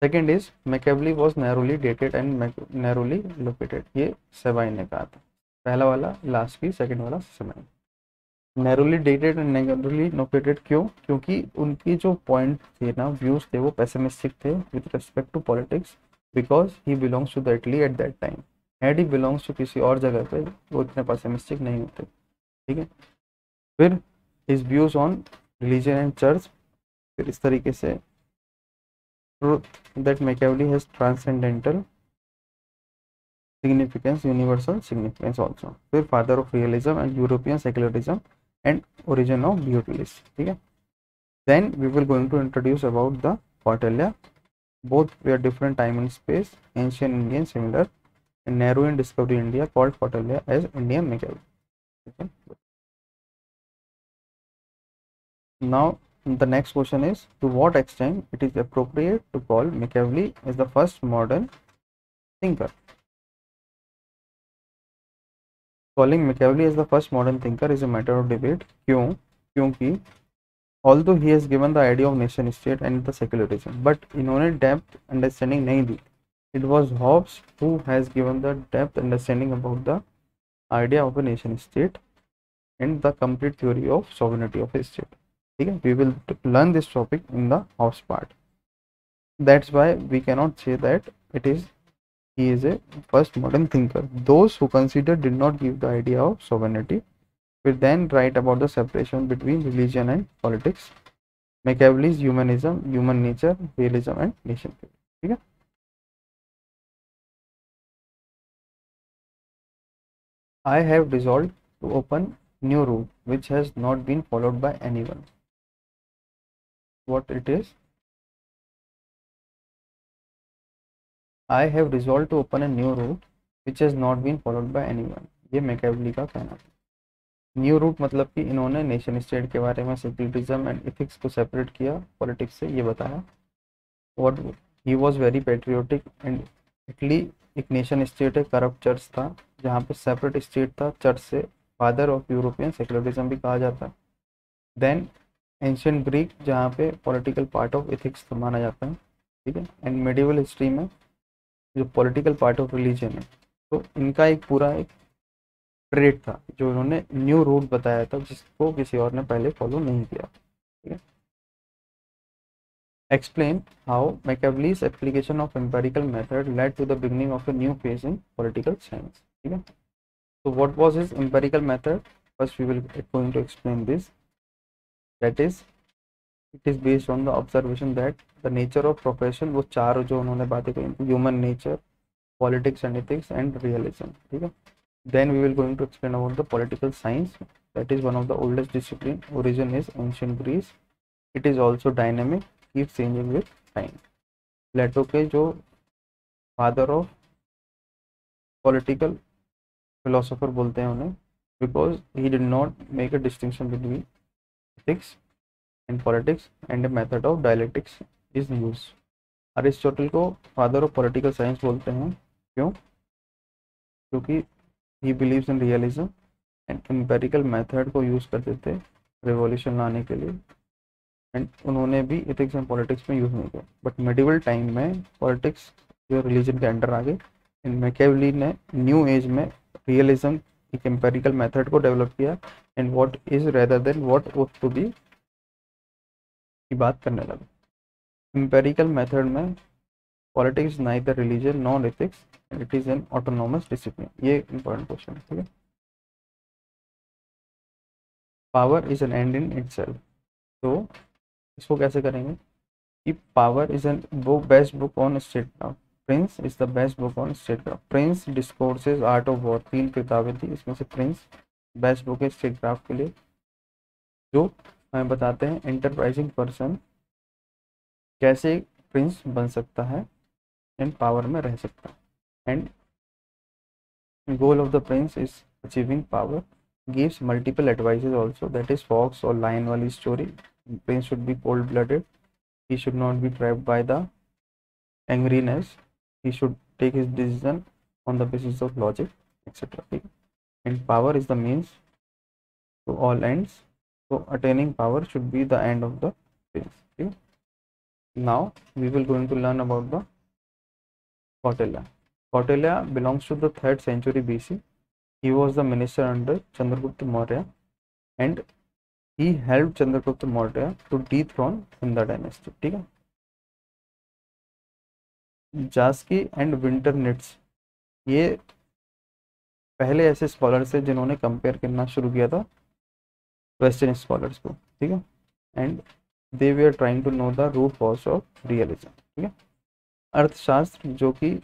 Second is Machiavelli was narrowly dated and narrowly located. ये सेबाइन ने कहा था. पहला वाला लास्ट की, सेकेंड वाला Sabine. Narrowly dated and narrowly located क्यों? क्योंकि उनकी जो पॉइंट थे ना, व्यूज थे, वो पेसिमिस्टिक थे with respect to politics, because he belongs to the Italy at that time. Had he belongs to किसी और जगह पे वो इतने पेसिमिस्टिक नहीं होते. ठीक है. फिर his views on religion and church. फिर इस तरीके से truth that Machiavelli has transcendental significance, universal significance also. फिर father of realism and European secularism and origin of ब्यूटिलिस्ट. ठीक है. Then we will going to introduce about the Kautilya. both were different time and space, ancient Indian similar, and narrow in discovery India called Kautilya as Indian Machiavelli. Okay. Now the next question is, to what extent it is appropriate to call Machiavelli as the first modern thinker? Calling Machiavelli as the first modern thinker is a matter of debate. क्यों? क्योंकि although he has given the idea of nation state and the secularism, but इन्होंने depth understanding नहीं दी. It was Hobbes who has given the depth understanding about the idea of a nation state and the complete theory of sovereignty of a state. ठीक है. We will learn this topic in the Hobbes part. That's why we cannot say that he is a first modern thinker. Those who consider did not give the idea of sovereignty. We then write about the separation between religion and politics, Machiavelli's humanism, human nature, realism and nation theory. ठीक है. I have resolved to open new route which has not been followed by anyone. What it is? I have resolved to open a new route which has not been followed by anyone. ये मैकियावेली का कहना था. न्यू रूट मतलब कि इन्होंने नेशन स्टेट के बारे में, सेक्युलरिज्म एंड इथिक्स को सेपरेट किया पॉलिटिक्स से, ये बताया. और he was very patriotic and Italy एक नेशन स्टेट है, करप्ट चर्च था जहाँ पे सेपरेट स्टेट था चर्च से. फादर ऑफ यूरोपियन सेक्युलरिज्म भी कहा जाता है. देन एंशियंट ग्रीक जहाँ पे पॉलिटिकल पार्ट ऑफ इथिक्स माना जाता है. ठीक है. एंड मेडिवल हिस्ट्री में जो पॉलिटिकल पार्ट ऑफ रिलीजन है. तो इनका एक पूरा एक ट्रेड था जो उन्होंने न्यू रूट बताया था जिसको किसी और ने पहले फॉलो नहीं किया. ठीक है. explain how Machiavelli's application of empirical method led to the beginning of a new phase in political science. ठीक है, so what was his empirical method? First we will going to explain this. That is, it is based on the observation that the nature of profession, वो चार जो उन्होंने बातें कही, human nature, politics and ethics and realism. ठीक है, then we will going to explain about the political science. That is one of the oldest discipline. Origin is ancient Greece. It is also dynamic, keeps changing with time. प्लेटो के जो फादर ऑफ पॉलिटिकल फिलोसोफर बोलते हैं उन्हें, because he did not make a distinction between ethics and politics and a method of dialectics is use. Aristotle को फादर ऑफ पॉलिटिकल साइंस बोलते हैं. क्यों? क्योंकि he believes in realism and empirical method को यूज़ करते थे रिवॉल्यूशन लाने के लिए, एंड उन्होंने भी एथिक्स एंड पॉलिटिक्स में यूज़ नहीं किया. बट मेडिवल टाइम में पॉलिटिक्स जो रिलीजन के अंडर आ गए, एंड मैकियावेली ने न्यू एज में रियलिज्म एक एम्पेरिकल मेथड को डेवलप किया, and what is rather than what ought to be की बात करने लगा. एम्पेरिकल मेथड में politics neither religion non ethics, it is an autonomous discipline. ये इंपॉर्टेंट क्वेश्चन है. ठीक है, power is an end in itself. तो इसको कैसे करेंगे कि power is an book, best book on state craft. Prince is the best book on state craft. Prince discourses art of war, 3 किताबें थी, इसमें से प्रिंस बेस्ट बुक है स्टेट क्राफ्ट के लिए, जो हमें बताते हैं एंटरप्राइजिंग पर्सन कैसे प्रिंस बन सकता है एंड पावर में रह सकता है. And goal of the prince is achieving power. Gives multiple advices also, that is fox or lion wali story. Prince should be cold blooded, he should not be trapped by the angriness, he should take his decision on the basis of logic, etc. And power is the means to all ends, so attaining power should be the end of the prince. Okay? Now we will going to learn about the Kautilya. Kautilya belongs to the 3rd century BC. He was the minister under Chandragupta Maurya, and he helped Chandragupta Maurya to dethrone Hinda dynasty. ठीक है, जास्की एंड विंटरनिट्स ये पहले ऐसे स्कॉलर्स हैं जिन्होंने कंपेयर करना शुरू किया था वेस्टर्न स्कॉलर्स को. ठीक है, and they we are trying to know the root cause of realism. ठीक है, अर्थशास्त्र जो कि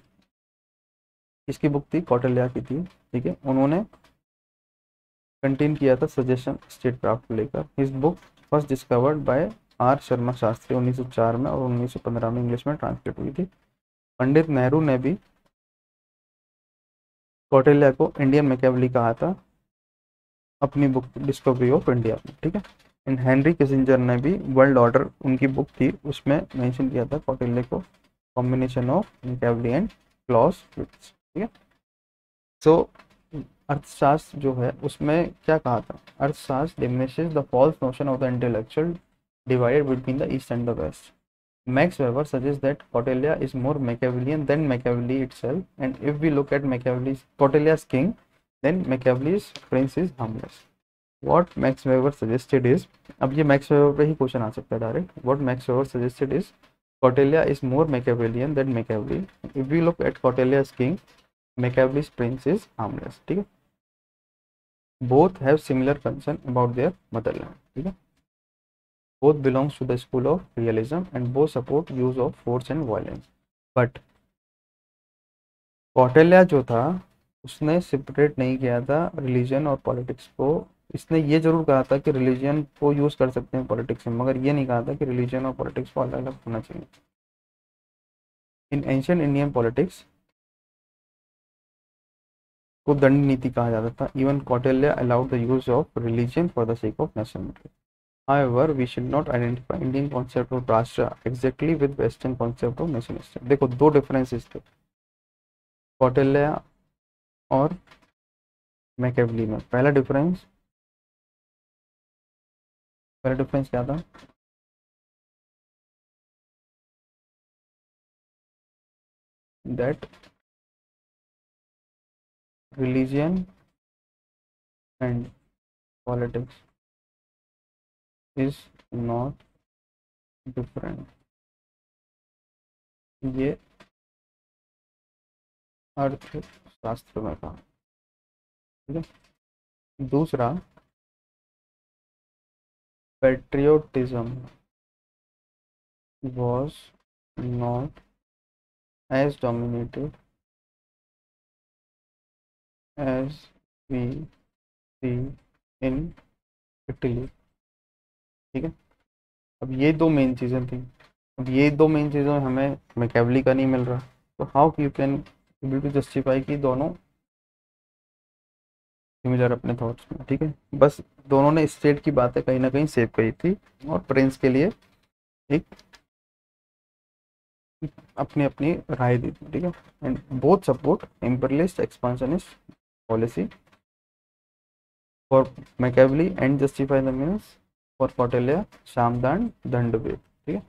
इसकी बुक थी कौटिल्या की थी. ठीक है, उन्होंने कंटेन किया था सजेशन स्टेट क्राफ्ट को लेकर. His book first discovered by R Sharma Shastri 1904 में, और 1915 में इंग्लिश में ट्रांसलेट हुई थी. पंडित नेहरू ने भी कौटिल्या को इंडियन मैकियावेली कहा था अपनी बुक डिस्कवरी ऑफ इंडिया में. ठीक है, एंड हेनरी किसिंजर ने भी वर्ल्ड ऑर्डर उनकी बुक थी उसमें मेंशन किया था कौटिल्या को कॉम्बिनेशन ऑफ मैकियावेली एंड क्लॉसविट्ज. ठीक है, सो अर्थशास्त्र जो है उसमें क्या कहा था, Arthashastra diminishes the false notion of the intellectual divided between the east and the west. Max Weber suggests that Kautilya is more Machiavellian than Machiavelli itself, and if we look at Kautilya's king, then Machiavelli's prince is harmless. What Max Weber suggested is, अब ये Max Weber पे ही क्वेश्चन आ सकता है direct. What Max Weber suggested is Kautilya is more Machiavellian than Machiavelli. If we look at Kautilya's king, Machiavelli's prince is harmless. ठीक है, both have similar concern about their motherland. ठीक है, both belongs to the school of realism and both support use of force and violence. But Kautilya जो था उसने सेपरेट नहीं किया था रिलीजन और पॉलिटिक्स को. इसने ये जरूर कहा था कि रिलीजन को यूज कर सकते हैं पॉलिटिक्स में, मगर ये नहीं कहा था कि रिलीजन और पॉलिटिक्स को अलग अलग होना चाहिए. इन एंशियंट इंडियन पॉलिटिक्स को दंड नीति कहा जाता था. Even Kautilya allowed the use of religion for the sake of nationality. However, we should not identify Indian concept of Rashtra exactly with Western concept of nation state. देखो दो डिफरेंसेस थे कौटिल्या और मैकियावेली में. पहला डिफरेंस क्या था, that religion and politics is not different. ये अर्थशास्त्र में था, ठीक है। दूसरा, patriotism was not as dominated as we see in Italy, ठीक है। अब ये दो मेन चीज़ें थी, अब ये दो मेन चीज़ें हमें मैकेवली का नहीं मिल रहा, तो how you can able to justify कि दोनों सिमिलर अपने थॉट्स में, ठीक है। बस दोनों ने स्टेट की बातें कहीं ना कहीं सेव करी थी और प्रिंस के लिए एक अपनी अपनी राय दी थी, ठीक है। And both support imperialist expansionist policy for Machiavelli and justify the means for Kautilya शामदान दंडभेद, ठीक है।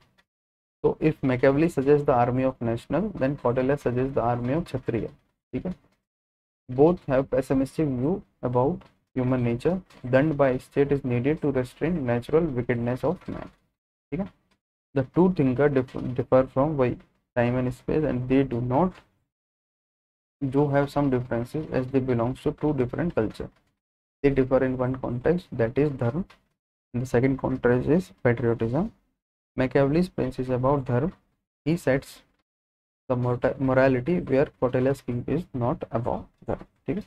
So if Machiavelli suggests the army of national, then Kautilya suggests the army of Kshatriya, ठीक है। Both have pessimistic view about human nature. Dand by state is needed to restrain natural wickedness of man, ठीक है। The two thinkers differ from by time and space, and they do have some differences as they belong to two different cultures. They differ in one context, that is dharma, and the second context is patriotism. Machiavelli's prince is about dharma. He sets the morality where Kautilya's king is not about dharma, ठीक है।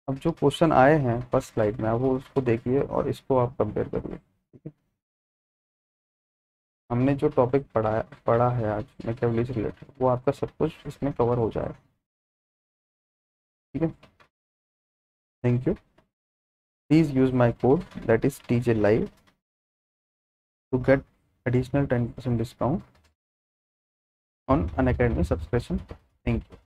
अब जो क्वेश्चन आए हैं फर्स्ट स्लाइड में, आप वो उसको देखिए और इसको आप कंपेयर करिए, ठीक है। हमने जो टॉपिक पढ़ा है आज मैकियावेली से रिलेटेड, वो आपका सब कुछ इसमें कवर हो जाएगा, ठीक है। Thank you. Please use my code that is TJ Live to get additional 10% discount on Unacademy subscription. Thank you.